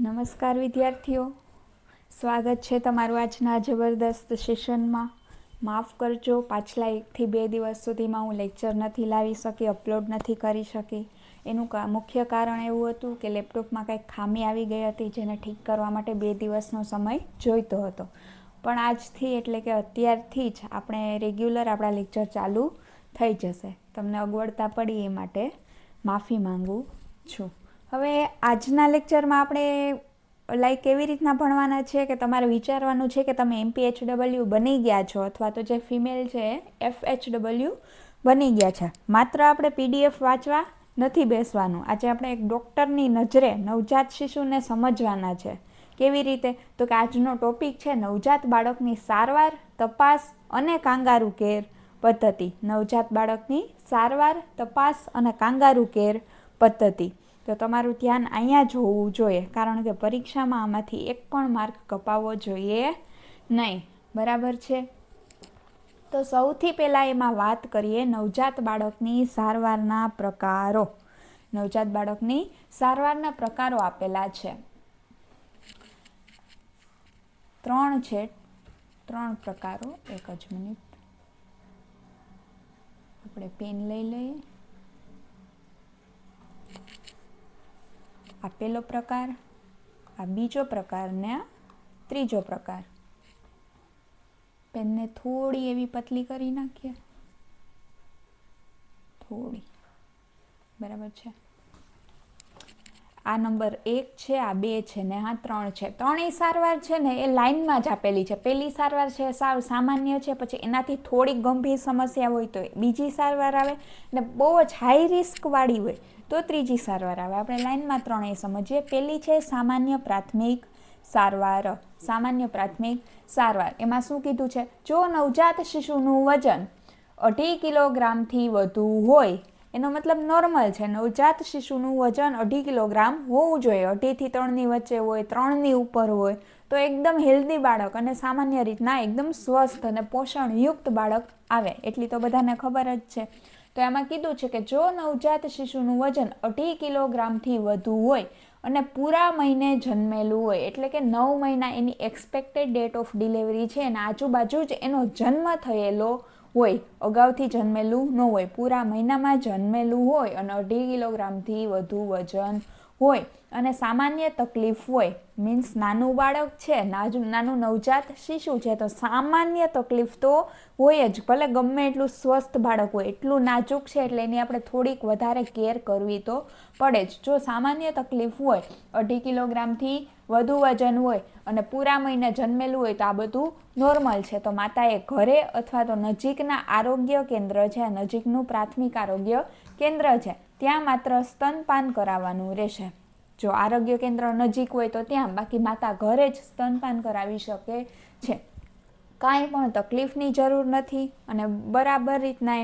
નમસ્કાર વિદ્યાર્થીઓ, સ્વાગત છે તમારું આજના જબરદસ્ત સેશનમાં. માફ કરજો, પાછલા 1 થી 2 દિવસ સુધીમાં હું લેક્ચર નથી લાવી શકી, અપલોડ નથી કરી શકી. એનું મુખ્ય કારણ એવું હતું કે લેપટોપમાં કંઈક ખામી આવી ગઈ હતી, જેને ઠીક કરવા માટે 2 દિવસનો સમય જોઈતો હતો. પણ આજથી એટલે કે અત્યારથી જ આપણે રેગ્યુલર આપણા લેક્ચર ચાલુ થઈ જશે. તમને અગવડતા પડી એ માટે માફી માંગુ છું. હવે આજના લેક્ચરમાં આપણે કેવી રીતના ભણવાના છે કે તમારે વિચારવાનું છે કે તમે MPHW બની ગયા છો અથવા તો જે ફિમેલ છે FHW બની ગયા છે. માત્ર આપણે PDF વાંચવા નથી બેસવાનું. આજે આપણે એક ડૉક્ટરની નજરે નવજાત શિશુને સમજવાના છે. કેવી રીતે? તો કે આજનો ટોપિક છે નવજાત બાળકની સારવાર, તપાસ અને કાંગારૂ કેર પદ્ધતિ. નવજાત બાળકની સારવાર, તપાસ અને કાંગારૂ કેર પદ્ધતિ. તો તમારું ધ્યાન અહીંયા જ હોવું જોઈએ, કારણ કે પરીક્ષામાં આમાંથી એક પણ માર્ક કપાવવો જોઈએ નહીં. બરાબર છે? તો સૌથી પહેલાં એમાં વાત કરીએ નવજાત બાળકની સારવારના પ્રકારો. નવજાત બાળકની સારવારના પ્રકારો આપેલા છે. 3 છે, 3 પ્રકારો. એક જ મિનિટ, આપણે પેન લઈ લઈએ. આ પહેલો પ્રકાર, આ બીજો પ્રકાર ને આ ત્રીજો પ્રકાર. પેનને થોડી એવી પતલી કરી નાખીએ, થોડી. બરાબર છે? આ નંબર 1 છે, આ 2 છે ને આ 3 છે. ત્રણેય સારવાર છે ને એ લાઇનમાં જ આપેલી છે. પહેલી સારવાર છે સાવ સામાન્ય છે, પછી એનાથી થોડીક ગંભીર સમસ્યા હોય તો બીજી સારવાર આવે, ને બહુ જ હાઈ રિસ્કવાળી હોય તો ત્રીજી સારવાર આવે. આપણે લાઇનમાં ત્રણેય સમજીએ. પહેલી છે સામાન્ય પ્રાથમિક સારવાર. સામાન્ય પ્રાથમિક સારવાર એમાં શું કીધું છે? જો નવજાત શિશુનું વજન 2.5 કિલોગ્રામથી વધુ હોય, એનો મતલબ નોર્મલ છે. નવજાત શિશુનું વજન 2.5 કિલોગ્રામ હોવું જોઈએ. 2.5 થી 3ની વચ્ચે હોય, 3ની ઉપર હોય તો એકદમ હેલ્ધી બાળક અને સામાન્ય રીતના એકદમ સ્વસ્થ અને પોષણયુક્ત બાળક આવે. એટલી તો બધાને ખબર જ છે. તો એમાં કીધું છે કે જો નવજાત શિશુનું વજન 2.5 કિલોગ્રામથી વધુ હોય અને પૂરા મહિને જન્મેલું હોય, એટલે કે 9 મહિના એની એક્સપેક્ટેડ ડેટ ઓફ ડિલિવરી છે અને આજુબાજુ જ એનો જન્મ થયેલો હોય, અગાઉથી જન્મેલું ન હોય, પૂરા મહિનામાં જન્મેલું હોય અને 2.5 કિલોગ્રામથી વધુ વજન હોય અને સામાન્ય તકલીફ હોય, મીન્સ નાનું બાળક છે, નાનું નવજાત શિશુ છે, તો સામાન્ય તકલીફ તો હોય જ. ભલે ગમે એટલું સ્વસ્થ બાળક હોય, એટલું નાજુક છે એટલે એની આપણે થોડીક વધારે કેર કરવી તો પડે જ. જો સામાન્ય તકલીફ હોય, 2.5 કિલોગ્રામથી વધુ વજન હોય અને પૂરા મહિને જન્મેલું હોય તો આ બધું નોર્મલ છે. તો માતાએ ઘરે અથવા તો નજીકના આરોગ્ય કેન્દ્ર છે, નજીકનું પ્રાથમિક આરોગ્ય કેન્દ્ર છે, ત્યાં માત્ર સ્તનપાન કરાવવાનું રહેશે. જો આરોગ્ય કેન્દ્ર નજીક હોય તો ત્યાં, બાકી માતા ઘરે જ સ્તનપાન કરાવી શકે છે. કાંઈ પણ તકલીફની જરૂર નથી અને બરાબર રીતના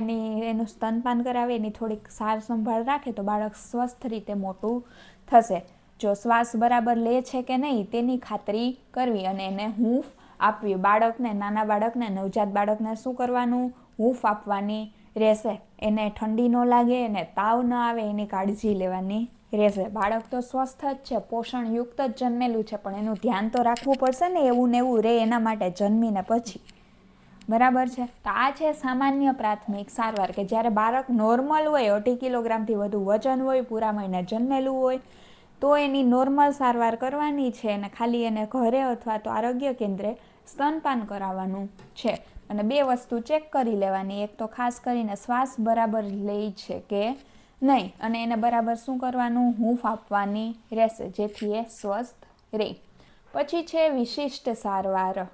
એનું સ્તનપાન કરાવે, એની થોડીક સાર સંભાળ રાખે તો બાળક સ્વસ્થ રીતે મોટું થશે. જો શ્વાસ બરાબર લે છે કે નહીં તેની ખાતરી કરવી અને એને હૂંફ આપવી. બાળકને, નાના બાળકને, નવજાત બાળકને શું કરવાનું? હૂંફ આપવાની રહેશે. એને ઠંડી ન લાગે, એને તાવ ન આવે, એની કાળજી લેવાની રહેશે. બાળક તો સ્વસ્થ જ છે, પોષણયુક્ત જ જન્મેલું છે, પણ એનું ધ્યાન તો રાખવું પડશે ને, એવું ને એવું રહે એના માટે જન્મીને પછી. બરાબર છે? તો આ છે સામાન્ય પ્રાથમિક સારવાર, કે જ્યારે બાળક નોર્મલ હોય, 2.5 કિલોગ્રામથી વધુ વજન હોય, પૂરા મહિને જન્મેલું હોય તો એની નોર્મલ સારવાર કરવાની છે અને ખાલી એને ઘરે અથવા તો આરોગ્ય કેન્દ્રે સ્તનપાન કરાવવાનું છે. અને 2 વસ્તુ ચેક કરી લેવાની. એક તો ખાસ કરીને શ્વાસ બરાબર લે છે કે નહીં, અને એને બરાબર શું કરવાનું? હૂંફ આપવાની રહેશે, જેથી એ સ્વસ્થ રહે. પછી છે વિશિષ્ટ સારવાર.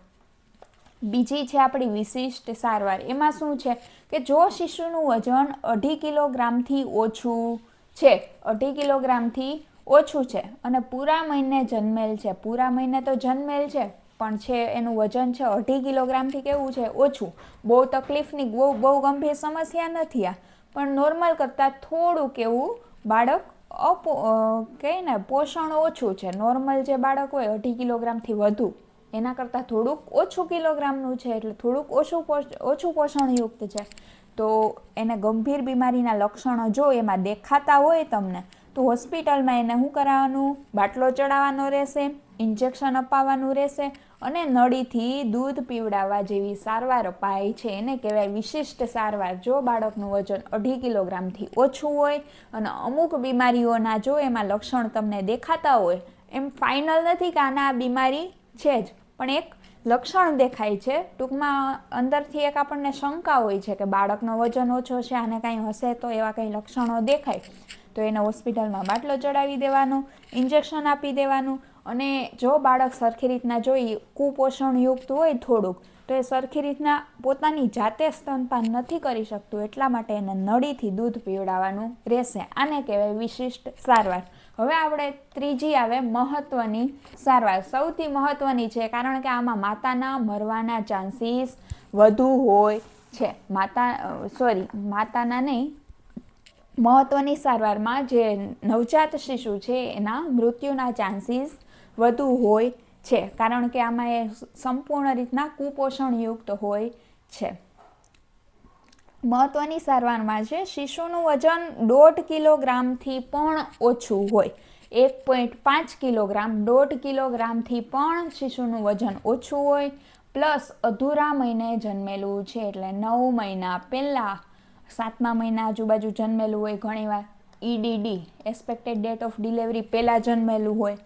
બીજી છે આપણી વિશિષ્ટ સારવાર. એમાં શું છે કે જો શિશુનું વજન 2.5 કિલોગ્રામથી ઓછું છે, 2.5 કિલોગ્રામથી ઓછું છે અને પૂરા મહિને જન્મેલ છે, પૂરા મહિને તો જન્મેલ છે પણ છે એનું વજન છે 2.5 કિલોગ્રામથી કેવું છે? ઓછું. બહુ તકલીફની, બહુ ગંભીર સમસ્યા નથી આ, પણ નોર્મલ કરતાં થોડુંક એવું બાળક કહે ને પોષણ ઓછું છે. નોર્મલ જે બાળક હોય 2.5 કિલોગ્રામથી વધુ, એના કરતાં થોડુંક ઓછું કિલોગ્રામનું છે, એટલે થોડુંક ઓછું પોષણયુક્ત છે. તો એને ગંભીર બીમારીના લક્ષણો જો એમાં દેખાતા હોય તમને, તો હોસ્પિટલમાં એને શું કરાવવાનું, બાટલો ચડાવવાનો રહેશે, ઇન્જેક્શન અપાવવાનું રહેશે અને નળીથી દૂધ પીવડાવવા જેવી સારવાર અપાય છે. એને કહેવાય વિશિષ્ટ સારવાર. જો બાળકનું વજન 2.5 કિલોગ્રામથી ઓછું હોય અને અમુક બીમારીઓના જો એમાં લક્ષણ તમને દેખાતા હોય, એમ ફાઇનલ નથી કે આના આ બીમારી છે જ, પણ એક લક્ષણ દેખાય છે, ટૂંકમાં અંદરથી એક આપણને શંકા હોય છે કે બાળકનો વજન ઓછો છે, આને કાંઈ હશે, તો એવા કંઈ લક્ષણો દેખાય તો એને હોસ્પિટલમાં બાટલો ચડાવી દેવાનો, ઇન્જેક્શન આપી દેવાનું. અને જો બાળક સરખી રીતના જોઈ કુપોષણયુક્ત હોય થોડુંક, તો એ સરખી રીતના પોતાની જાતે સ્તનપાન નથી કરી શકતું, એટલા માટે એને નળીથી દૂધ પીવડાવવાનું રહેશે. આને કહેવાય વિશિષ્ટ સારવાર. હવે આપણે ત્રીજી આવે મહત્ત્વની સારવાર. સૌથી મહત્ત્વની છે, કારણ કે આમાં માતાના મરવાના ચાન્સીસ વધુ હોય છે. માતાના નહીં, મહત્ત્વની સારવારમાં જે નવજાત શિશુ છે એના મૃત્યુના ચાન્સીસ વધુ હોય છે, કારણ કે આમાં એ સંપૂર્ણ રીતના કુપોષણયુક્ત હોય છે. મહત્ત્વની સારવારમાં છે શિશુનું વજન 1.5 કિલોગ્રામથી પણ ઓછું હોય. 1.5 કિલોગ્રામ, 1.5 કિલોગ્રામથી પણ શિશુનું વજન ઓછું હોય, પ્લસ અધૂરા મહિને જન્મેલું છે, એટલે 9 મહિના પહેલાં, 7મા મહિના આજુબાજુ જન્મેલું હોય, ઘણીવાર EDD expected date of delivery પહેલાં જન્મેલું હોય,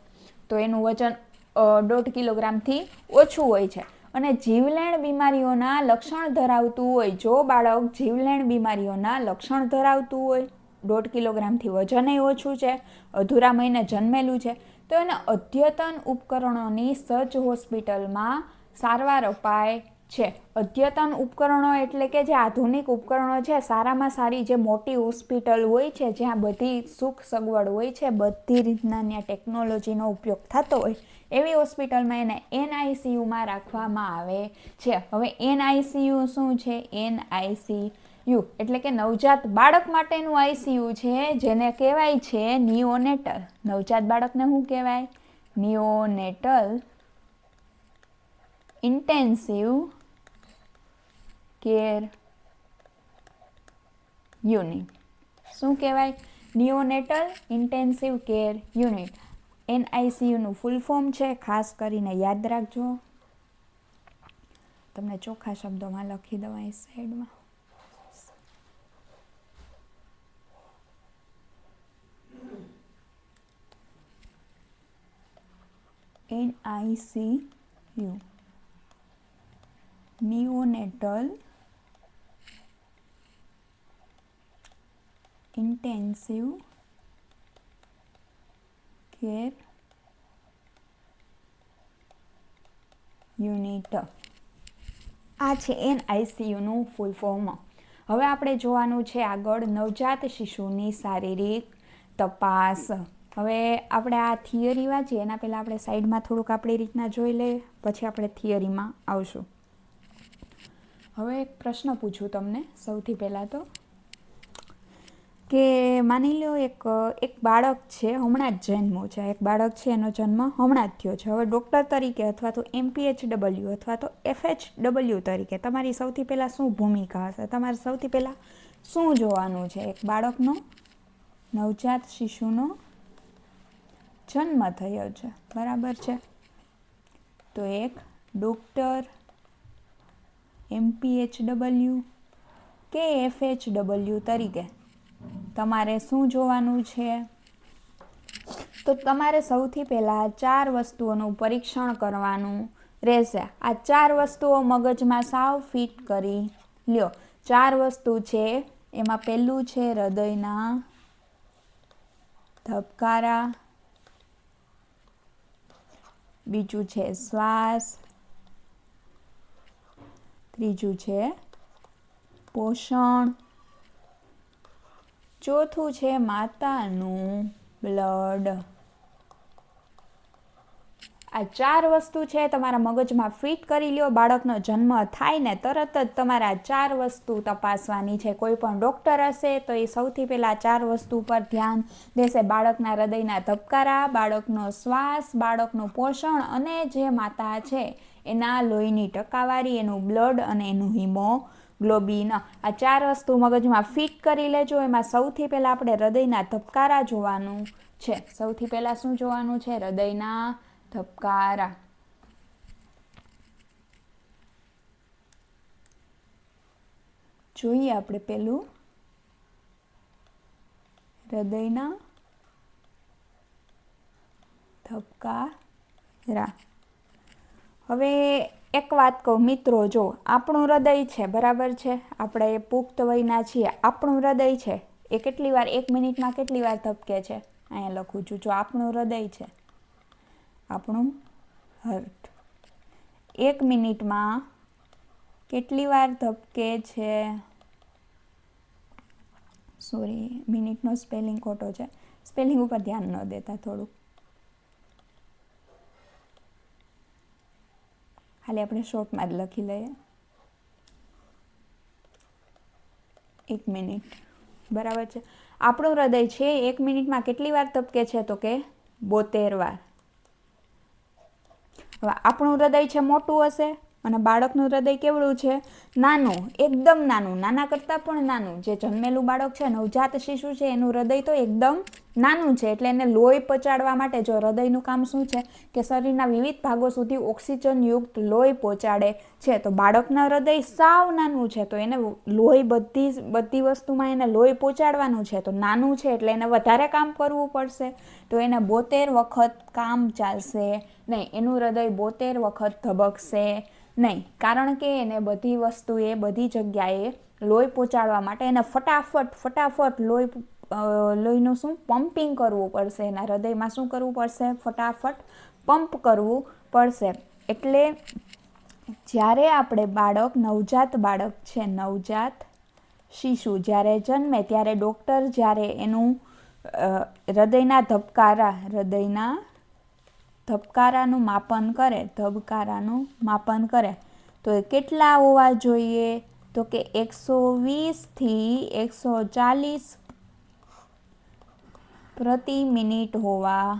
તો એનું વજન 1.5 કિલોગ્રામથી ઓછું હોય છે. અને જીવલેણ બીમારીઓના લક્ષણ ધરાવતું હોય, જો બાળક જીવલેણ બીમારીઓના લક્ષણ ધરાવતું હોય, 1.5 કિલોગ્રામથી વજન ઓછું છે, અધૂરા મહિને જન્મેલું છે, તો એને અદ્યતન ઉપકરણોની સજ્જ હોસ્પિટલમાં સારવાર અપાય છે. અદ્યતન ઉપકરણો એટલે કે જે આધુનિક ઉપકરણો છે, સારામાં સારી જે મોટી હોસ્પિટલ હોય છે, જ્યાં બધી સુખ સગવડ હોય છે, બધી રીતના ત્યાં ટેકનોલોજીનો ઉપયોગ થતો હોય, એવી હોસ્પિટલમાં એને NICUમાં રાખવામાં આવે છે. હવે NICU શું છે? NICU એટલે કે નવજાત બાળક માટેનું ICU છે, જેને કહેવાય છે નિયોનેટલ. નવજાત બાળકને શું કહેવાય? Neonatal intensive care unit. શું કહેવાય? Neonatal intensive care unit. NICUનું ફૂલ ફોર્મ છે, ખાસ કરીને યાદ રાખજો. તમને ચોખ્ખા શબ્દોમાં લખી દઉં અહીં સાઈડમાં. NICU neonatal intensive care unit. આ છે NICUનું ફૂલ ફોર્મ. હવે આપણે જોવાનું છે આગળ નવજાત શિશુની શારીરિક તપાસ. હવે આપણે આ થિયરી વાંચીએ એના પહેલાં આપણે સાઈડમાં થોડુંક આપણી રીતના જોઈ લઈએ, પછી આપણે થિયરીમાં આવશું. હવે એક પ્રશ્ન પૂછું તમને સૌથી પહેલાં તો, કે માની લો એક બાળક છે, હમણાં જ જન્મ્યું છે, એક બાળક છે, એનો જન્મ હમણાં જ થયો છે. હવે ડૉક્ટર તરીકે અથવા તો MPHW અથવા તો FHW તરીકે તમારી સૌથી પહેલાં શું ભૂમિકા હશે? તમારે સૌથી પહેલાં શું જોવાનું છે? એક બાળકનો, નવજાત શિશુનો જન્મ થયો છે, બરાબર છે, તો એક ડૉક્ટર MPHW કે FHW તરીકે તમારે શું જોવાનું છે? તો તમારે સૌથી પહેલાં 4 વસ્તુઓનું પરીક્ષણ કરવાનું રહેશે. આ 4 વસ્તુઓ મગજમાં સાવ ફિટ કરી લ્યો. 4 વસ્તુ છે, એમાં પહેલું છે હૃદયના ધબકારા, બીજું છે શ્વાસ, ત્રીજું છે પોષણ, ચોથું છે માતાનું બ્લડ. આ 4 વસ્તુ છે તમારા મગજમાં ફિટ કરી લ્યો. બાળકનો જન્મ થાય ને તરત જ તમારે આ 4 વસ્તુ તપાસવાની છે. કોઈ પણ ડૉક્ટર હશે તો એ સૌથી પહેલાં 4 વસ્તુ પર ધ્યાન દેશે. બાળકના હૃદયના ધબકારા, બાળકનો શ્વાસ, બાળકનું પોષણ અને જે માતા છે એના લોહીની ટકાવારી, એનું બ્લડ અને એનું હિમોગ્લોબિન. ગ્લોબિન. આ 4 વસ્તુ મગજમાં ફિટ કરી લેજો. એમાં સૌથી પહેલાં આપણે હૃદયના ધબકારા જોવાનું છે. સૌથી પહેલાં શું જોવાનું છે? હૃદયના ધબકારા. જોઈએ આપણે પેલું હૃદયના ધબકારા. હવે એક વાત કહું મિત્રો, જો આપણું હૃદય છે, બરાબર છે, આપણે પુખ્ત વયના છીએ, આપણું હૃદય છે એ કેટલી વાર 1 મિનિટમાં કેટલી વાર ધબકે છે? અહીંયા લખું છું. જો આપણું હૃદય છે, આપણું હાર્ટ 1 મિનિટમાં કેટલી વાર ધબકે છે? સોરી, મિનિટનો સ્પેલિંગ ખોટો છે. સ્પેલિંગ ઉપર ધ્યાન ન દેતા થોડુંક. ખાલી આપણે શોર્ટમાં જ લખી લઈએ. 1 મિનિટ, બરાબર છે. આપણું હૃદય છે 1 મિનિટમાં કેટલી વાર ધબકે છે? તો કે 72 વાર. હવે આપણું હૃદય છે મોટું હશે અને બાળકનું હૃદય કેવડું છે? નાનું, એકદમ નાનું, નાના કરતાં પણ નાનું. જે જન્મેલું બાળક છે, નવજાત શિશુ છે, એનું હૃદય તો એકદમ નાનું છે. એટલે એને લોહી પહોંચાડવા માટે, જો હૃદયનું કામ શું છે કે શરીરના વિવિધ ભાગો સુધી ઓક્સિજનયુક્ત લોહી પહોંચાડે છે. તો બાળકના હૃદય સાવ નાનું છે, તો એને લોહી બધી વસ્તુમાં એને લોહી પહોંચાડવાનું છે. તો નાનું છે એટલે એને વધારે કામ કરવું પડશે. તો એને 72 વખત કામ ચાલશે નહીં. એનું હૃદય 72 વખત ધબકશે નહીં. કારણ કે એને બધી વસ્તુએ, બધી જગ્યાએ લોહી પહોંચાડવા માટે એને ફટાફટ લોહીનું શું પમ્પિંગ કરવું પડશે. એના હૃદયમાં શું કરવું પડશે? ફટાફટ પંપ કરવું પડશે. એટલે જ્યારે આપણે નવજાત બાળક છે, નવજાત શિશુ જ્યારે જન્મે ત્યારે ડૉક્ટર જ્યારે એનું હૃદયના ધબકારાનું માપન કરે તો એ કેટલા હોવા જોઈએ? તો કે 120 થી 140 પ્રતિ મિનિટ હોવા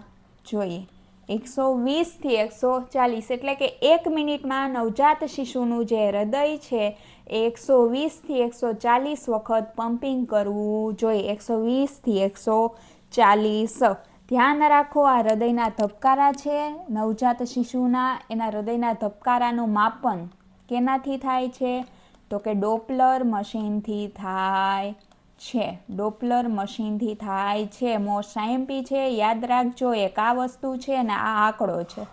જોઈએ. 120 થી 140 એટલે કે 1 મિનિટમાં નવજાત શિશુનું જે હૃદય છે એ 120 થી 140 વખત પમ્પિંગ કરવું જોઈએ. 120 થી 140. ધ્યાન રાખો, આ હૃદયના ધબકારા છે નવજાત શિશુના. એના હૃદયના ધબકારાનું માપન કેનાથી થાય છે? તો કે ડોપલર મશીનથી થાય છે. ડોપલર મશીનથી થાય છે. મોસ્ટ આઈએમપી છે, યાદ રાખજો. એક આ વસ્તુ છે અને આ આંકડો છે.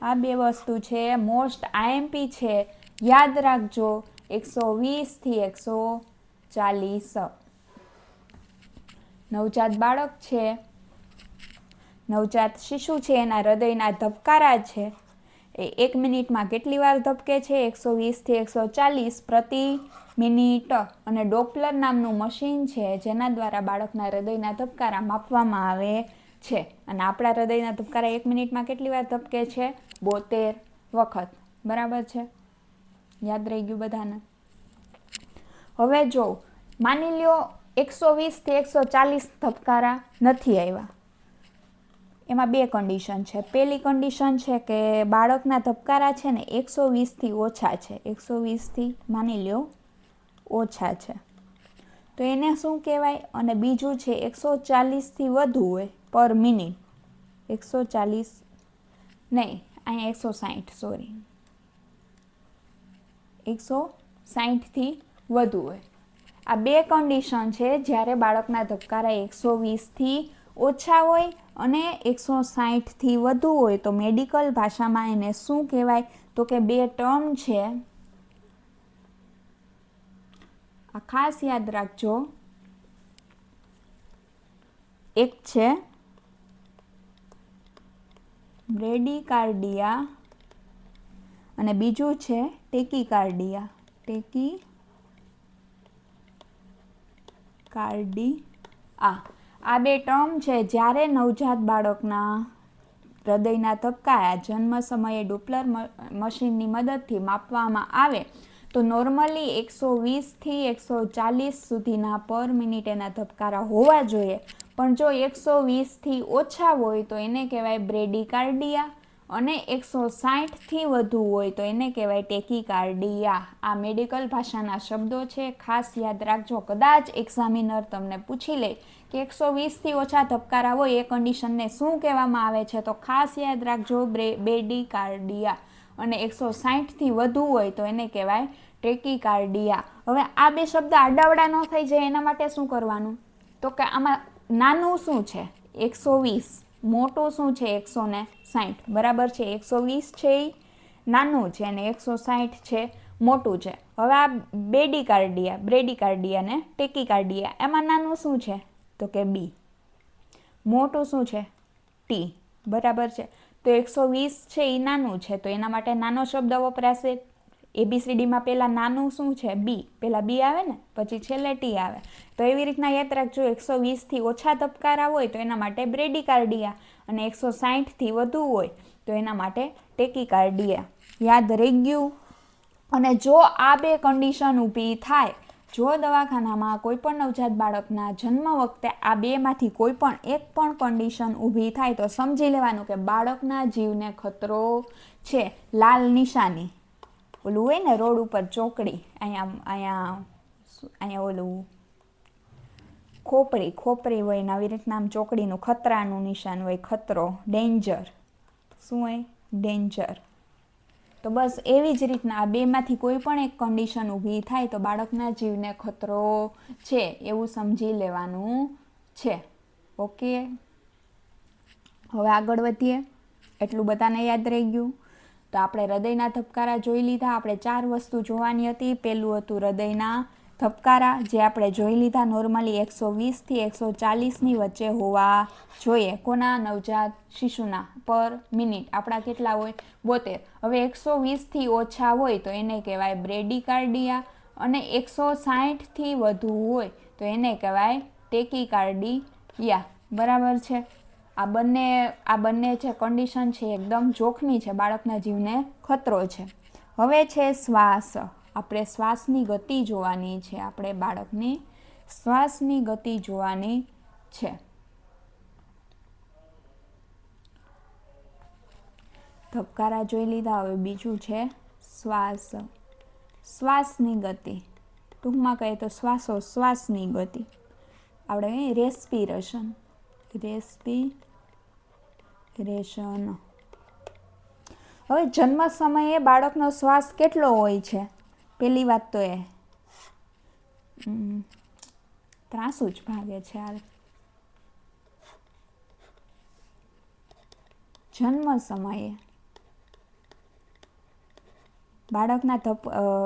આ 2 વસ્તુ છે, મોસ્ટ આઈએમપી છે, યાદ રાખજો. 120 થી 140. નવજાત બાળક છે, નવજાત શિશુ છે, એના હૃદયના ધબકારા છે એ 1 મિનિટમાં કેટલી વાર ધબકે છે? 120 થી 140 પ્રતિ મિનિટ. અને ડોપલર નામનું મશીન છે જેના દ્વારા બાળકના હૃદયના ધબકારા માપવામાં આવે છે. અને આપણા હૃદયના ધબકારા 1 મિનિટમાં કેટલી વાર ધબકે છે? 72 વખત. બરાબર છે? યાદ રહી ગયું બધાને? હવે જો માની લ્યો 120 થી 140 ધબકારા નથી આવ્યા. એમાં 2 કન્ડિશન છે. પહેલી કન્ડિશન છે કે બાળકના ધબકારા છે ને 120 થી ઓછા છે. 120 થી માની લ્યો ઓછા છે, તો એને શું કહેવાય? અને બીજું છે 140 થી વધુ હોય પર મિનિટ. 140 નહીં, અહીંયા 160, સોરી, 160 થી વધુ હોય. આ 2 કન્ડિશન છે જ્યારે બાળકના ધબકારા 120 થી ઓછા હોય અને 160 થી વધુ હોય. તો મેડિકલ ભાષામાં એને શું કહેવાય? તો કે 2 ટર્મ છે, આ ખાસ યાદ રાખજો. એક છે બ્રેડીકાર્ડિયા અને બીજું છે ટેકીકાર્ડિયા. આ 2 ટર્મ છે. જ્યારે નવજાત બાળકના હૃદયના ધબકારા જન્મ સમયે ડોપલર મશીનની મદદથી માપવામાં આવે તો નોર્મલી 120 થી 140 સુધીના પર મિનિટ એના ધબકારા હોવા જોઈએ. પણ જો 120 થી ઓછા હોય તો એને કહેવાય બ્રેડીકાર્ડિયા અને 160થી વધુ હોય તો એને કહેવાય ટેકીકાર્ડિયા. આ મેડિકલ ભાષાના શબ્દો છે, ખાસ યાદ રાખજો. કદાચ એક્ઝામિનર તમને પૂછી લે કે 120થી ઓછા ધબકારા હોય એ કન્ડિશનને શું કહેવામાં આવે છે, તો ખાસ યાદ રાખજો બ્રેડીકાર્ડિયા. અને 160થી વધુ હોય તો એને કહેવાય ટેકીકાર્ડિયા. હવે આ બે શબ્દ આડાવડા ન થઈ જાય એના માટે શું કરવાનું, તો કે આમાં નાનું શું છે 120, મોટું શું છે 160, બરાબર છે. 120 છે એ નાનું છે અને 160 છે મોટું છે. હવે આ બ્રેડીકાર્ડિયા ને ટેકીકાર્ડિયા, એમાં નાનું શું છે તો કે બી, મોટું શું છે ટી, બરાબર છે. તો 120 છે એ નાનું છે તો એના માટે નાનો શબ્દ વપરાશે. ABCDમાં પહેલાં નાનું શું છે બી, પહેલાં બી આવે ને પછી છેલ્લે ટી આવે. તો એવી રીતના યાદ રાખજો 120થી ઓછા ધબકારા હોય તો એના માટે બ્રેડીકાર્ડિયા અને 160થી વધુ હોય તો એના માટે ટેકીકાર્ડિયા. યાદ રહી ગયું. અને જો આ બે કન્ડિશન ઊભી થાય, જો દવાખાનામાં કોઈ પણ નવજાત બાળકના જન્મ વખતે આ બેમાંથી કોઈ પણ એક પણ કન્ડિશન ઊભી થાય તો સમજી લેવાનું કે બાળકના જીવને ખતરો છે. લાલ નિશાની, ઓલું હોય ને રોડ ઉપર ચોકડી, અહીંયા ઓલું ખોપરી હોય ને આવી રીતના આમ ચોકડીનું ખતરાનું નિશાન હોય, ખતરો, ડેન્જર. શું હોય ડેન્જર. તો બસ એવી જ રીતના આ બેમાંથી કોઈ પણ એક કન્ડિશન ઊભી થાય તો બાળકના જીવને ખતરો છે એવું સમજી લેવાનું છે. ઓકે, હવે આગળ વધીએ. એટલું બધાને યાદ રહી ગયું. તો આપણે હૃદયના ધબકારા જોઈ લીધા. આપણે 4 વસ્તુ જોવાની હતી. પહેલું હતું હૃદયના ધબકારા, જે આપણે જોઈ લીધા. નોર્મલી 120થી 140ની વચ્ચે હોવા જોઈએ. કોના? નવજાત શિશુના પર મિનિટ આપણા કેટલા હોય 72. હવે 120થી ઓછા હોય તો એને કહેવાય બ્રેડીકાર્ડિયા અને 160થી વધુ હોય તો એને કહેવાય ટેકીકાર્ડિયા. બરાબર છે. આ બંને જે કન્ડિશન છે એકદમ જોખમી છે, બાળકના જીવને ખતરો છે. હવે છે શ્વાસ. આપણે શ્વાસની ગતિ જોવાની છે. આપણે બાળકની શ્વાસની ગતિ જોવાની છે. ધબકારા જોઈ લીધા. હવે બીજું છે શ્વાસ. શ્વાસની ગતિ, ટૂંકમાં કહીએ તો શ્વાસોશ્વાસની ગતિ. આપણે રેસ્પિરેશન. હવે જન્મ સમયે બાળકનો શ્વાસ કેટલો હોય છે? પહેલી વાત તો એ ત્રાસું જ ભાગે છે. જન્મ સમયે બાળકના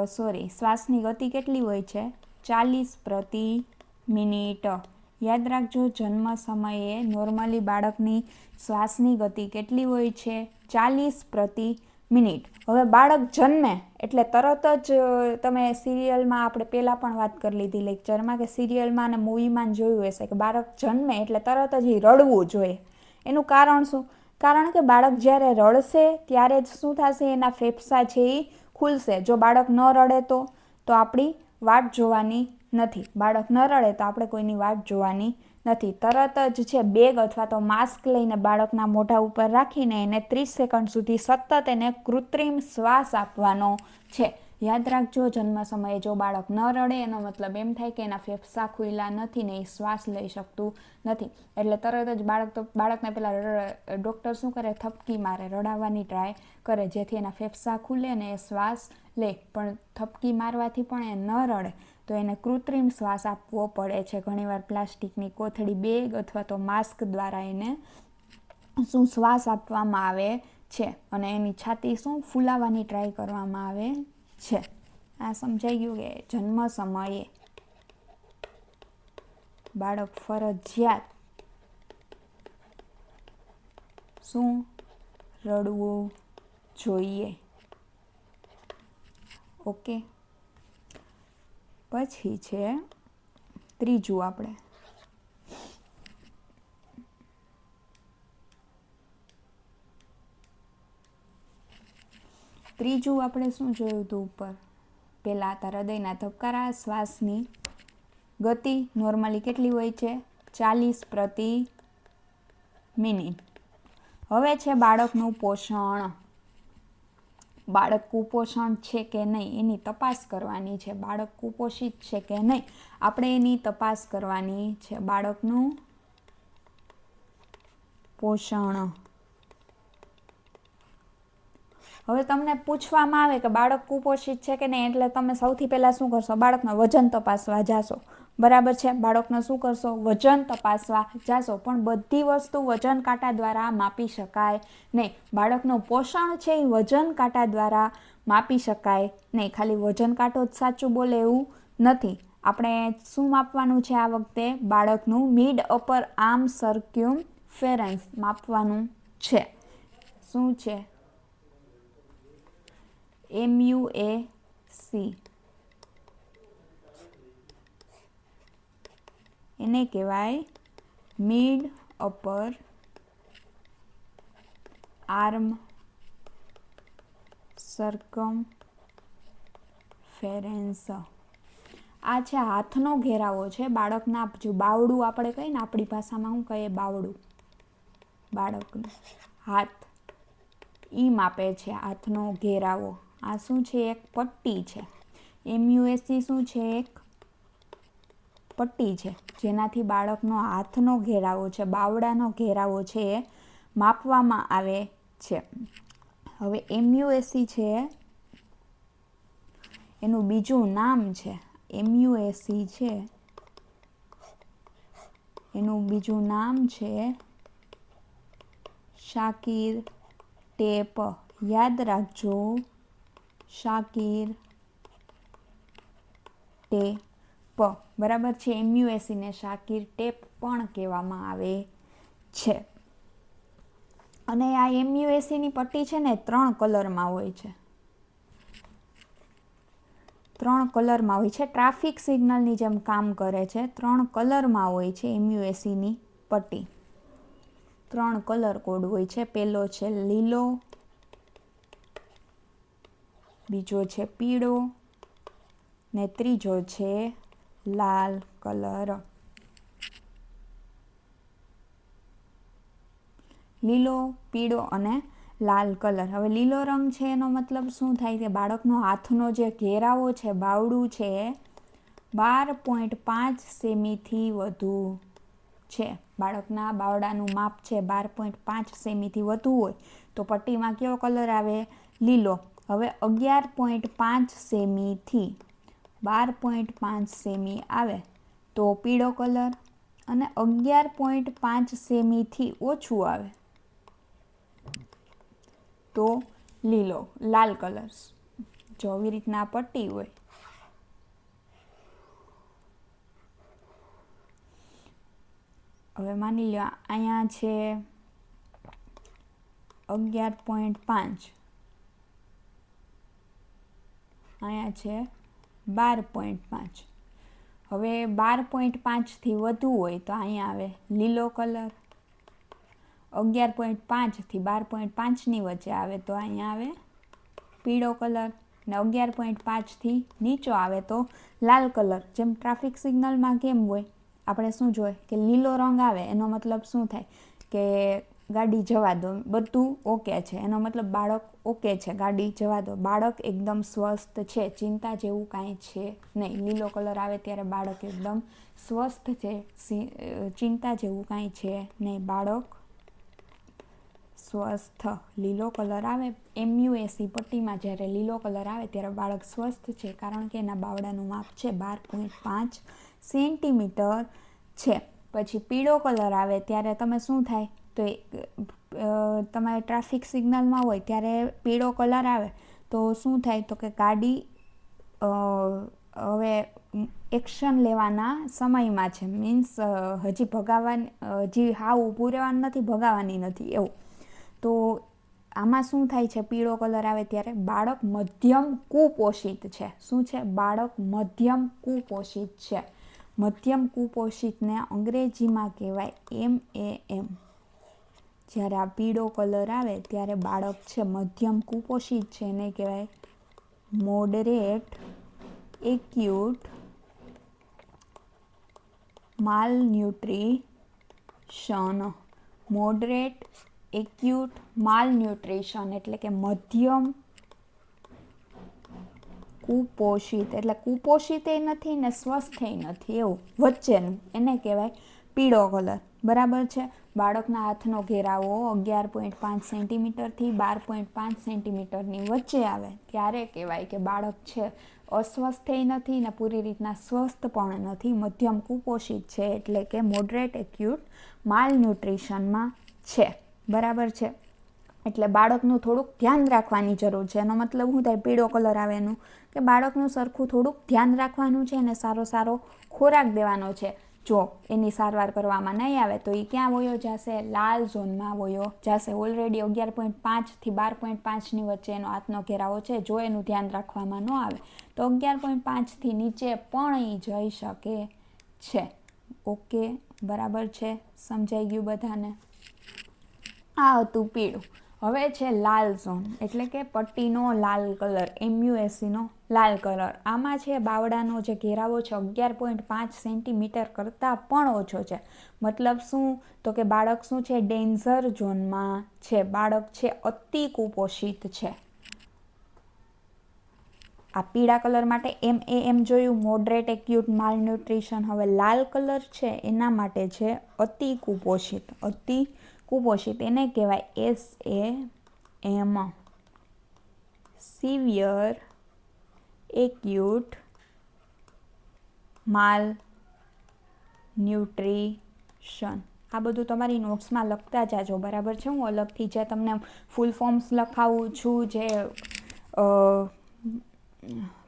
શ્વાસની ગતિ કેટલી હોય છે? 40 પ્રતિ મિનિટ. યાદ રાખજો, જન્મ સમયે નોર્મલી બાળકની શ્વાસની ગતિ કેટલી હોય છે? 40 પ્રતિ મિનિટ. હવે બાળક જન્મે એટલે તરત જ તમે સિરિયલમાં આપણે પહેલાં પણ વાત કરી લીધી લેક્ચરમાં કે સિરિયલમાં અને મૂવીમાં જોયું હશે કે બાળક જન્મે એટલે તરત જ રડવું જોઈએ. એનું કારણ શું? કારણ કે બાળક જ્યારે રડશે ત્યારે જ શું થશે? એના ફેફસા છે એ ખુલશે. જો બાળક ન રડે તો આપણી વાટ જોવાની નથી. બાળક ન રડે તો આપણે કોઈની વાટ જોવાની નથી. તરત જ છે બેગ અથવા તો માસ્ક લઈને બાળકના મોઢા ઉપર રાખીને એને 30 સેકન્ડ સુધી સતત એને કૃત્રિમ શ્વાસ આપવાનો છે. યાદ રાખજો, જન્મ સમયે જો બાળક ન રડે એનો મતલબ એમ થાય કે એના ફેફસા ખુલ્લા નથી ને એ શ્વાસ લઈ શકતું નથી. એટલે તરત જ બાળકને પહેલાં ડૉક્ટર શું કરે? થપકી મારે, રડાવવાની ટ્રાય કરે, જેથી એના ફેફસા ખુલે ને એ શ્વાસ લે. પણ થપકી મારવાથી પણ એ ન રડે તો એને કૃત્રિમ શ્વાસ આપવો પડે છે. ઘણીવાર પ્લાસ્ટિકની કોથળી, બેગ અથવા તો માસ્ક દ્વારા એને શ્વાસ આપવામાં આવે છે અને એની છાતી ફૂલાવવાની ટ્રાય કરવામાં આવે છે. આ સમજાઈ ગયું કે જન્મ સમયે બાળક ફરજિયાત રડવું જોઈએ. ઓકે, પછી છે ત્રીજું. આપણે શું જોયું હતું ઉપર? પહેલાં હતા હૃદયના ધબકારા. શ્વાસની ગતિ નોર્મલી કેટલી હોય છે? 40 પ્રતિ મિનિટ. હવે છે બાળકનું પોષણ. બાળક કુપોષણ છે કે નહીં એની તપાસ કરવાની છે. બાળક કુપોષિત છે કે નહીં આપણે એની તપાસ કરવાની છે. બાળકનું પોષણ. હવે તમને પૂછવામાં આવે કે બાળક કુપોષિત છે કે નહીં એટલે તમે સૌથી પહેલાં શું કરશો? બાળકનું વજન તપાસવા જાશો. બરાબર છે? બાળકનું શું કરશો? વજન તપાસવા જાશો. પણ બધી વસ્તુ વજન કાંટા દ્વારા માપી શકાય નહીં. બાળકનું પોષણ છે એ વજન કાંટા દ્વારા માપી શકાય નહીં. ખાલી વજન કાંટો જ સાચું બોલે એવું નથી. આપણે શું માપવાનું છે આ વખતે? બાળકનું મિડ અપર આર્મ સર્ક્યુમફેરન્સ માપવાનું છે. શું છે? MUAC. એને કહેવાય મિડ અપર આર્મ સર્કમફેરન્સ. આ છે હાથનો ઘેરાવો છે બાળકના. જો બાવડું આપણે કહીએ ને આપણી ભાષામાં શું કહીએ? બાવડું. બાળકનું હાથ ઈ માપે છે હાથનો ઘેરાવો. આ શું છે? એક પટ્ટી છે. MUAC શું છે? એક પટ્ટી છે જેનાથી બાળકનો હાથનો ઘેરાવો છે, બાવડાનો ઘેરાવો છે એ માપવામાં આવે છે. હવે MUAC છે એનું બીજું નામ છે. MUAC છે એનું બીજું નામ છે શાકીર ટેપ. યાદ રાખજો, શાકીર ટેપ. બરાબર છે? MUAC ને શાકીર ટેપ પણ કહેવામાં આવે છે. અને આ MUAC ની પટ્ટી છે ને 3 કલરમાં હોય છે. 3 કલરમાં હોય છે. ટ્રાફિક સિગ્નલની જેમ કામ કરે છે. 3 કલરમાં હોય છે MUAC ની પટ્ટી. 3 કલર કોડ હોય છે. પહેલો છે લીલો, બીજો છે પીળો ને ત્રીજો છે લાલ કલર. લીલો, પીળો અને લાલ કલર. હવે લીલો રંગ છે એનો મતલબ શું થાય? કે બાળકનો હાથનો જે ઘેરાવો છે, બાવડું છે, 12.5 સેમીથી વધુ છે. બાળકના બાવડાનું માપ છે 12.5 સેમીથી વધુ હોય તો પટ્ટીમાં કયો કલર આવે? લીલો. હવે 11.5 સેમીથી 12.5 સેમી આવે તો પીળો કલર, અને 11.5 સેમીથી ઓછું આવે તો લીલો, લાલ કલર. જો આવી રીતના પટ્ટી હોય હવે માની લો અહીંયા છે 11.5, અહીંયા છે 12.5. હવે 12.5થી વધુ હોય તો અહીંયા આવે લીલો કલર. 11.5થી 12.5ની વચ્ચે આવે તો અહીંયા આવે પીળો કલર. ને 11.5થી નીચો આવે તો લાલ કલર. જેમ ટ્રાફિક સિગ્નલમાં કેમ હોય, આપણે શું જોઈએ કે લીલો રંગ આવે એનો મતલબ શું થાય? કે ગાડી જવા દો, બધું ઓકે છે. એનો મતલબ બાળક ઓકે છે, ગાડી જવા દો, બાળક એકદમ સ્વસ્થ છે, ચિંતા જેવું કાંઈ છે નહીં. લીલો કલર આવે ત્યારે બાળક એકદમ સ્વસ્થ છે, ચિંતા જેવું કાંઈ છે નહીં, બાળક સ્વસ્થ. લીલો કલર આવે MUAC પટ્ટીમાં, જ્યારે લીલો કલર આવે ત્યારે બાળક સ્વસ્થ છે, કારણ કે એના બાવડાનું માપ છે 12.5 સેન્ટીમીટર છે. પછી પીળો કલર આવે ત્યારે તમે શું થાય? તો તમારે ટ્રાફિક સિગ્નલમાં હોય ત્યારે પીળો કલર આવે તો શું થાય? તો કે ગાડી હવે એક્શન લેવાના સમયમાં છે. મીન્સ હજી ભગાવવાની, હજી હાવ ઊભું રહેવાનું નથી, ભગાવવાની નથી એવું. તો આમાં શું થાય છે? પીળો કલર આવે ત્યારે બાળક મધ્યમ કુપોષિત છે. શું છે? બાળક મધ્યમ કુપોષિત છે. મધ્યમ કુપોષિતને અંગ્રેજીમાં કહેવાય MAM. જ્યારે આ પીળો કલર આવે ત્યારે બાળક છે મધ્યમ કુપોષિત છે, એને કહેવાય મોડરેટ એક્યુટ માલન્યુટ્રિશન. મોડરેટ એક્યુટ માલન્યુટ્રિશન એટલે કે મધ્યમ કુપોષિત, એટલે કુપોષિત એ નથી ને સ્વસ્થ એ નથી, એવું વચ્ચેનું, એને કહેવાય પીળો કલર. બરાબર છે. બાળકના હાથનો ઘેરાવો 11.5 સેન્ટીમીટરથી 12.5 સેન્ટીમીટરની વચ્ચે આવે ત્યારે કહેવાય કે બાળક છે અસ્વસ્થ નથી ને પૂરી રીતના સ્વસ્થ પણ નથી, મધ્યમ કુપોષિત છે, એટલે કે મોડરેટ એક્યુટ માલન્યુટ્રિશનમાં છે. બરાબર છે. એટલે બાળકનું થોડુંક ધ્યાન રાખવાની જરૂર છે. એનો મતલબ શું થાય? પીળો કલર આવે એનું કે બાળકનું સરખું થોડુંક ધ્યાન રાખવાનું છે અને સારો સારો ખોરાક દેવાનો છે. જો એની સારવાર કરવામાં નહીં આવે તો એ ક્યાં વયો જશે? લાલ ઝોનમાં વયો જશે. ઓલરેડી 11.5થી 12.5ની વચ્ચે એનો હાથનો ઘેરાવો છે. જો એનું ધ્યાન રાખવામાં ન આવે તો 11.5થી નીચે પણ એ જઈ શકે છે. ઓકે, બરાબર છે, સમજાઈ ગયું બધાને? આ હતું પીળું. હવે છે લાલ ઝોન, એટલે કે પટ્ટીનો લાલ કલર, MUSCનો લાલ કલર. આમાં છે બાવડાનો જે ઘેરાવો છે 11.5 સેન્ટીમીટર કરતાં પણ ઓછો છે. મતલબ શું? તો કે બાળક શું છે? ડેન્જર ઝોનમાં છે. બાળક છે અતિ કુપોષિત છે. આ પીળા કલર માટે MAM જોયું, મોડરેટ એક્યુટ માલન્યુટ્રિશન. હવે લાલ કલર છે એના માટે છે અતિ કુપોષિત. અતિ કુપોષિત એને કહેવાય SAM, સિવિયર એક્યુટ માલ ન્યુટ્રિશન. આ બધું તમારી નોટ્સમાં લખતા જાજો. બરાબર છે. હું અલગથી જે તમને ફૂલ ફોર્મ્સ લખાવું છું, જે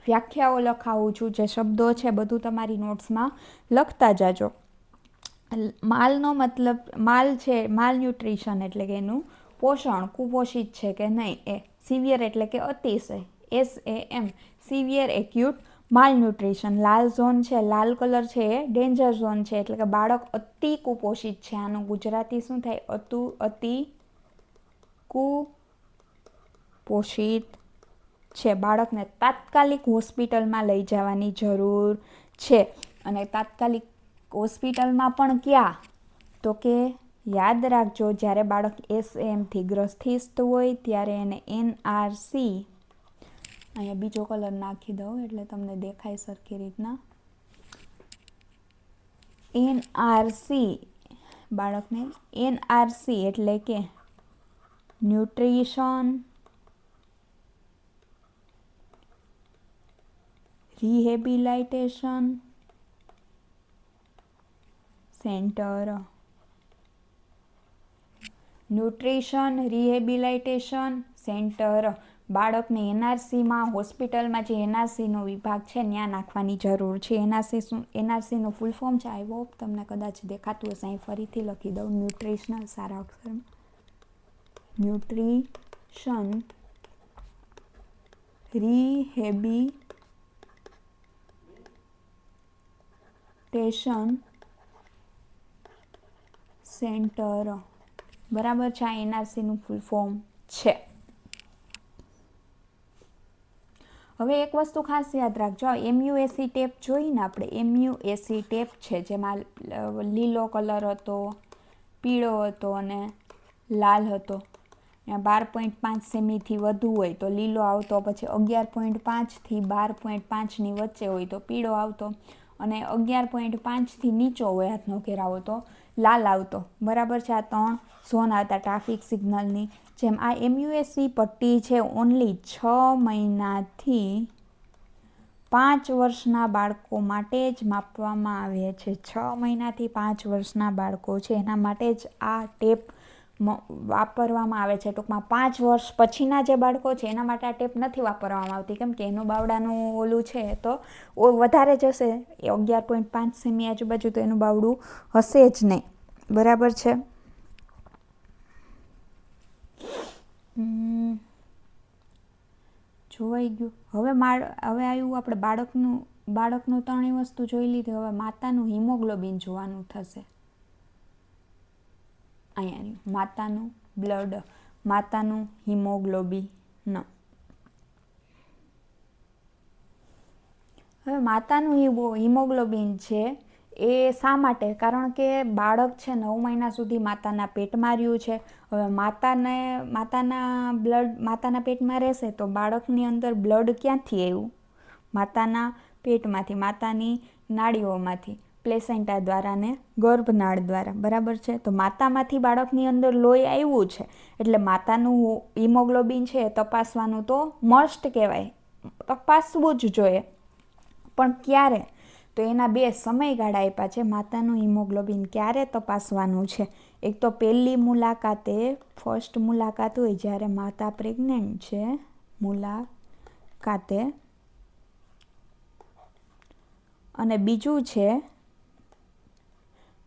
વ્યાખ્યાઓ લખાવું છું, જે શબ્દો છે, બધું તમારી નોટ્સમાં લખતા જાજો. માલનો મતલબ, માલ છે, માલ ન્યુટ્રિશન એટલે કે એનું પોષણ કુપોષિત છે કે નહીં એ. સિવિયર એટલે કે અતિશય, SAM, સિવિયર એક્યુટ માલ ન્યુટ્રિશન. લાલ ઝોન છે, લાલ કલર છે એ ડેન્જર ઝોન છે, એટલે કે બાળક અતિ કુપોષિત છે. આનું ગુજરાતી શું થાય? અતિ કુપોષિત છે. બાળકને તાત્કાલિક હોસ્પિટલમાં લઈ જવાની જરૂર છે. અને તાત્કાલિક હોસ્પિટલમાં પણ ક્યાં? તો કે યાદ રાખજો, જ્યારે બાળક SAMથી ગ્રસ્ત હોય ત્યારે એને NRC, અહીંયા બીજો કલર નાખી દઉં એટલે તમને દેખાય સરખી રીતના. NRC, બાળકને NRC એટલે કે nutrition rehabilitation centre. Nutrition rehabilitation centre. બાળકને NRCમાં, હોસ્પિટલમાં જે NRCનો વિભાગ છે ત્યાં નાખવાની જરૂર છે. NRCનું ફૂલ ફોર્મ છે. આઈ હોપ તમને કદાચ દેખાતું હશે. અહીં ફરીથી લખી દઉં. ન્યુટ્રિશનલ, સારા અક્ષરમાં, ન્યુટ્રિશન રિહેબિલિટેશન સેન્ટર. બરાબર છે. આ NRCનું ફૂલ ફોર્મ છે. હવે એક વસ્તુ ખાસ યાદ રાખજો, MUSC ટેપ જોઈને આપણે, MUSC ટેપ છે જેમાં લીલો કલર હતો, પીળો હતો અને લાલ હતો. 12.5 સેમીથી વધુ હોય તો લીલો આવતો, પછી 11.5થી 12.5ની વચ્ચે હોય તો પીળો આવતો, અને 11.5થી નીચો હોય હાથનો ઘેરાવો તો લાલ આવતો. બરાબર છે. આ 3 ઝોન આવતા ટ્રાફિક સિગ્નલની. જેમ આ MUSC પટ્ટી છે ઓનલી 6 મહિનાથી 5 વર્ષના બાળકો માટે જ માપવામાં આવે છે. 6 મહિનાથી 5 વર્ષના બાળકો છે એના માટે જ આ ટેપ વાપરવામાં આવે છે. ટૂંકમાં 5 વર્ષ પછીના જે બાળકો છે એના માટે આ ટેપ નથી વાપરવામાં આવતી, કેમ કે એનું બાવડાનું ઓલું છે તો વધારે જ હશે. 11.5 સેમી આજુબાજુ તો એનું બાવડું હશે જ નહીં. બરાબર છે. જોવાઈ ગયું. હવે આવ્યું આપણે બાળકનું 3 વસ્તુ જોઈ લીધી. હવે માતાનું હિમોગ્લોબિન જોવાનું થશે. અહીંયા માતાનું બ્લડ, માતાનું હિમોગ્લોબિન. હવે માતાનું હિમોગ્લોબિન છે એ શા માટે? કારણ કે બાળક છે 9 મહિના સુધી માતાના પેટમાં રહ્યું છે. હવે માતાના પેટમાં રહેશે તો બાળકની અંદર બ્લડ ક્યાંથી આવ્યું? માતાના પેટમાંથી, માતાની નાળીઓમાંથી, પ્લેસેન્ટા દ્વારા ને ગર્ભનાળ દ્વારા, બરાબર છે. તો માતામાંથી બાળકની અંદર લોહી આવ્યું છે એટલે માતાનું હિમોગ્લોબિન છે એ તપાસવાનું તો મસ્ટ કહેવાય, તપાસવું જ જોઈએ. પણ ક્યારે? તો એના 2 સમયગાળા આપ્યા છે. માતાનું હિમોગ્લોબિન ક્યારે તપાસવાનું છે? એક તો પહેલી મુલાકાતે, ફર્સ્ટ મુલાકાત હોય જ્યારે માતા પ્રેગ્નન્ટ છે, મુલાકાતે, અને બીજું છે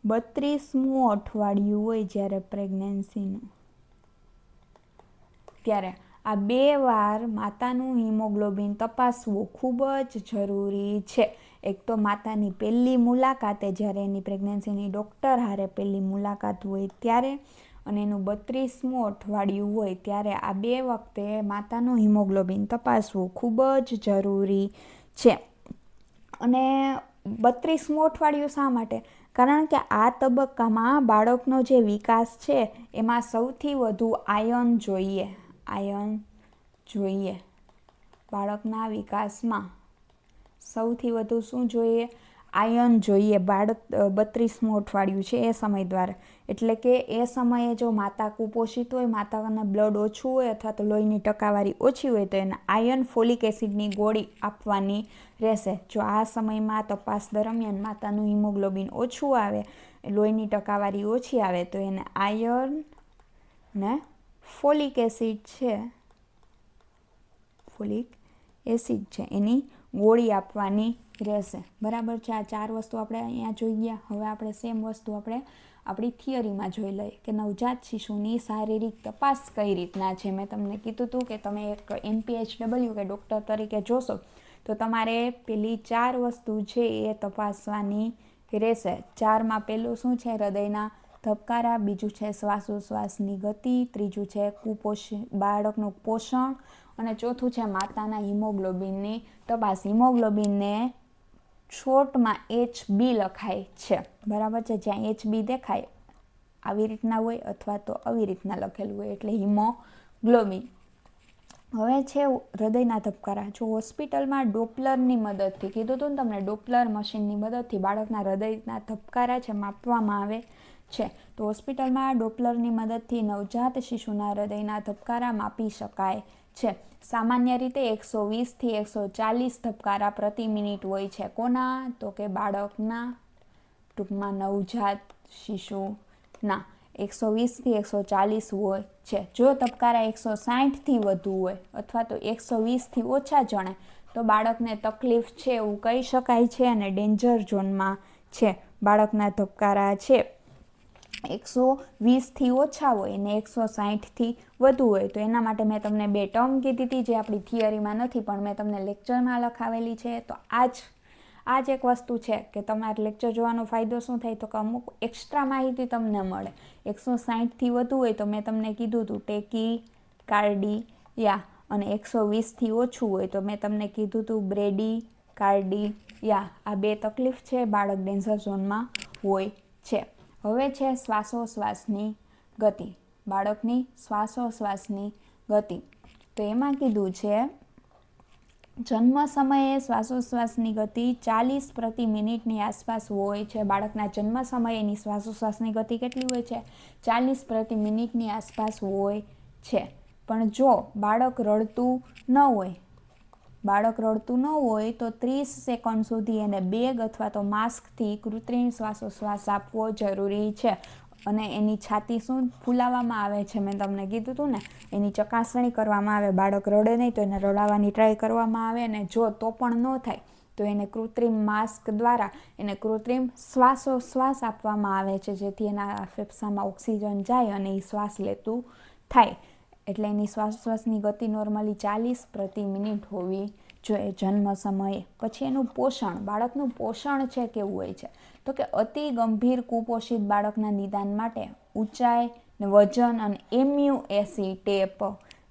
32મું અઠવાડિયું હોય જ્યારે પ્રેગ્નન્સીનું, ત્યારે આ 2 વાર માતાનું હિમોગ્લોબિન તપાસવું ખૂબ જ જરૂરી છે. એક તો માતાની પહેલી મુલાકાતે, જ્યારે એની પ્રેગ્નન્સીની ડૉક્ટર હારે પહેલી મુલાકાત હોય ત્યારે, અને એનું 32મું અઠવાડિયું હોય ત્યારે આ 2 વખતે માતાનું હિમોગ્લોબિન તપાસવું ખૂબ જ જરૂરી છે. અને 32મું અઠવાડિયું શા માટે? કારણ કે આ તબક્કામાં બાળકનો જે વિકાસ છે એમાં સૌથી વધુ આયર્ન જોઈએ. આયર્ન જોઈએ બાળકના વિકાસમાં. સૌથી વધુ શું જોઈએ? આયર્ન જોઈએ. બાળક 32મું અઠવાડિયું છે એ સમય દ્વારા. એટલે કે એ સમયે જો માતા કુપોષિત હોય, માતાના બ્લડ ઓછું હોય અથવા તો લોહીની ટકાવારી ઓછી હોય તો એને આયર્ન ફોલિક એસિડની ગોળી આપવાની રહેશે. જો આ સમયમાં તપાસ દરમિયાન માતાનું હિમોગ્લોબિન ઓછું આવે, લોહીની ટકાવારી ઓછી આવે તો એને આયર્ન ને ફોલિક એસિડ છે, ફોલિક એસિડ છે એની ગોળી આપવાની રહેશે. બરાબર છે. આ 4 વસ્તુ આપણે અહીંયા જોઈ ગયા. હવે આપણે સેમ વસ્તુ આપણે આપણી થિયરીમાં જોઈ લઈએ કે નવજાત શિશુની શારીરિક તપાસ કઈ રીતના છે. મેં તમને કીધું હતું કે તમે એક MPHW કે ડૉક્ટર તરીકે જોશો તો તમારે પેલી 4 વસ્તુ છે એ તપાસવાની રહેશે. 4માં પહેલું શું છે? હૃદયના ધબકારા, બીજું છે શ્વાસોશ્વાસની ગતિ, ત્રીજું છે બાળકનું પોષણ, અને ચોથું છે માતાના હિમોગ્લોબિનની તપાસ. હિમોગ્લોબિનને શોર્ટમાં HB લખાય છે, બરાબર છે. જ્યાં HB દેખાય આવી રીતના હોય અથવા તો આવી રીતના લખેલું હોય એટલે હિમોગ્લોબિન. હવે છે હૃદયના ધબકારા. જો હોસ્પિટલમાં ડોપલરની મદદથી, કીધું હતું ને તમને, ડોપલર મશીનની મદદથી બાળકના હૃદયના ધબકારા છે માપવામાં આવે છે. તો હોસ્પિટલમાં ડોપલરની મદદથી નવજાત શિશુના હૃદયના ધબકારા માપી શકાય છે. સામાન્ય રીતે 120થી 140 ધબકારા પ્રતિ મિનિટ હોય છે. કોના? તો કે બાળકના, ટૂંકમાં નવજાત શિશુના 120થી 140 હોય છે. જો ધબકારા 160થી વધુ હોય અથવા તો 120થી ઓછા જણાય તો બાળકને તકલીફ છે એવું કહી શકાય છે અને ડેન્જર ઝોનમાં છે. બાળકના ધબકારા છે 120થી ઓછા હોય ને 160થી વધુ હોય તો એના માટે મેં તમને 2 ટર્મ કીધી હતી જે આપણી થિયરીમાં નથી પણ મેં તમને લેક્ચરમાં લખાવેલી છે. તો આ જ એક વસ્તુ છે કે તમારે લેક્ચર જોવાનો ફાયદો શું થાય તો કે અમુક એક્સ્ટ્રા માહિતી તમને મળે. 160થી વધુ હોય તો મેં તમને કીધું હતું ટેકી કાર્ડિયા, અને 120થી ઓછું હોય તો મેં તમને કીધું હતું બ્રેડી કાર્ડિયા. આ 2 તકલીફ છે, બાળક ડેન્જર ઝોનમાં હોય છે. હવે છે શ્વાસોશ્વાસની ગતિ, બાળકની શ્વાસોશ્વાસની ગતિ. તો એમાં કીધું છે જન્મ સમયે શ્વાસોશ્વાસની ગતિ 40 પ્રતિ મિનિટની આસપાસ હોય છે. બાળકના જન્મ સમયેની શ્વાસોશ્વાસની ગતિ કેટલી હોય છે? 40 પ્રતિ મિનિટની આસપાસ હોય છે. પણ જો બાળક રડતું ન હોય તો 30 સેકન્ડ સુધી એને બેગ અથવા તો માસ્કથી કૃત્રિમ શ્વાસોશ્વાસ આપવો જરૂરી છે. અને એની છાતી શું ફૂલાવવામાં આવે છે, મેં તમને કીધું હતું ને, એની ચકાસણી કરવામાં આવે. બાળક રડે નહીં તો એને રડાવવાની ટ્રાય કરવામાં આવે, અને જો તો પણ ન થાય તો એને કૃત્રિમ માસ્ક દ્વારા એને કૃત્રિમ શ્વાસોશ્વાસ આપવામાં આવે છે જેથી એના ફેફસામાં ઓક્સિજન જાય અને એ શ્વાસ લેતું થાય. એટલે એની શ્વાસોશ્વાસની ગતિ નોર્મલી 40 પ્રતિ મિનિટ હોવી જોઈએ જન્મ સમયે. પછી એનું પોષણ, બાળકનું પોષણ છે કેવું હોય છે તો કે અતિ ગંભીર કુપોષિત બાળકના નિદાન માટે ઊંચાઈ, વજન અને એમ્યુએસી ટેપ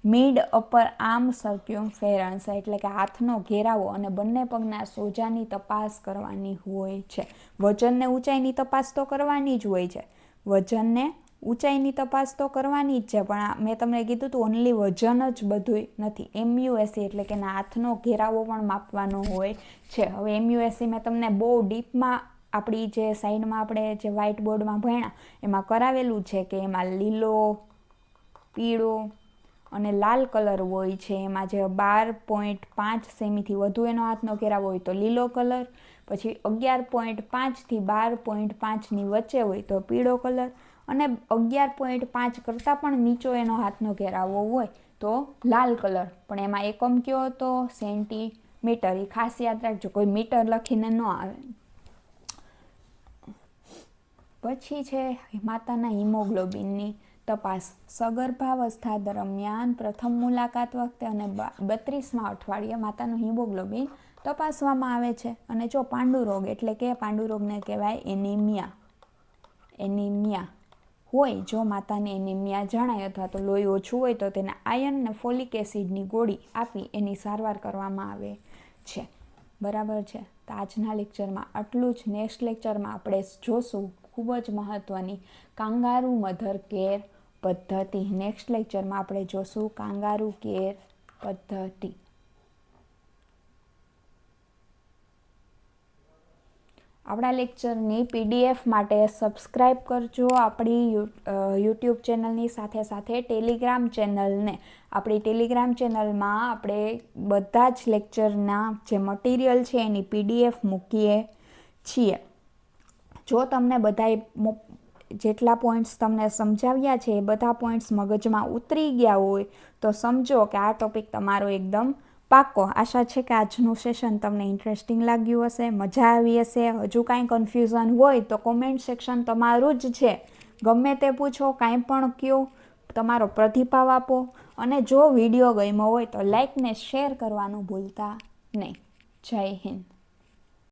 મિડ અપર આર્મ સર્ક્યુમફેરન્સ એટલે કે હાથનો ઘેરાવો અને બંને પગના સોજાની તપાસ કરવાની હોય છે. વજનને ઊંચાઈની તપાસ તો કરવાની જ હોય છે. વજનને ઊંચાઈની તપાસ તો કરવાની જ છે, પણ મેં તમને કીધું હતું ઓનલી વજન જ બધું નથી. MUSE એટલે કે હાથનો ઘેરાવો પણ માપવાનો હોય છે. હવે MUSE મેં તમને બહુ ડીપમાં આપણી જે સાઈડમાં આપણે જે વ્હાઇટ બોર્ડમાં ભણ્યા એમાં કરાવેલું છે કે એમાં લીલો, પીળો અને લાલ કલર હોય છે. એમાં જે 12.5 સેમીથી વધુ એનો હાથનો ઘેરાવો હોય તો લીલો કલર, પછી 11.5થી 12.5ની વચ્ચે હોય તો પીળો કલર, અને 11.5 કરતાં પણ નીચો એનો હાથનો ઘેરાવો હોય તો લાલ કલર. પણ એમાં એકમ કયો હતો? સેન્ટીમીટર. એ ખાસ યાદ રાખજો, કોઈ મીટર લખીને ન આવે. પછી છે માતાના હિમોગ્લોબિનની તપાસ. સગર્ભાવસ્થા દરમિયાન પ્રથમ મુલાકાત વખતે અને 32મા અઠવાડિયે માતાનું હિમોગ્લોબિન તપાસવામાં આવે છે. અને જો પાંડુરોગ એટલે કે પાંડુરોગને કહેવાય એનિમિયા. એનિમિયા હોય, જો માતાને એનિમિયા જણાય અથવા તો લોહી ઓછું હોય તો તેને આયર્ન અને ફોલિક એસિડની ગોળી આપી એની સારવાર કરવામાં આવે છે. બરાબર છે. તો આજના લેક્ચરમાં આટલું જ. નેક્સ્ટ લેક્ચરમાં આપણે જોશું ખૂબ જ મહત્ત્વની કાંગારૂ મધર કેર પદ્ધતિ. નેક્સ્ટ લેક્ચરમાં આપણે જોશું કાંગારૂ કેર પદ્ધતિ. આપણા લેક્ચરની PDF માટે સબસ્ક્રાઈબ કરજો આપણી યુટ્યુબ ચેનલની સાથે સાથે ટેલિગ્રામ ચેનલને. આપણી ટેલિગ્રામ ચેનલમાં આપણે બધા જ લેક્ચરના જે મટીરિયલ છે એની PDF મૂકીએ છીએ. જો તમને બધાય જેટલા પોઈન્ટ્સ તમને સમજાવ્યા છે એ બધા પોઈન્ટ્સ મગજમાં ઉતરી ગયા હોય તો સમજો કે આ ટોપિક તમારો એકદમ પાકો. આશા છે કે આજનું સેશન તમને ઇન્ટરેસ્ટિંગ લાગ્યું હશે, મજા આવી હશે. હજુ કાંઈ કન્ફ્યુઝન હોય તો કોમેન્ટ સેક્શન તમારું જ છે, ગમે તે પૂછો, કાંઈ પણ કહો, તમારો પ્રતિભાવ આપો. અને જો વિડીયો ગમ્યો હોય તો લાઈક ને શેર કરવાનું ભૂલતા નહીં. જય હિન્દ.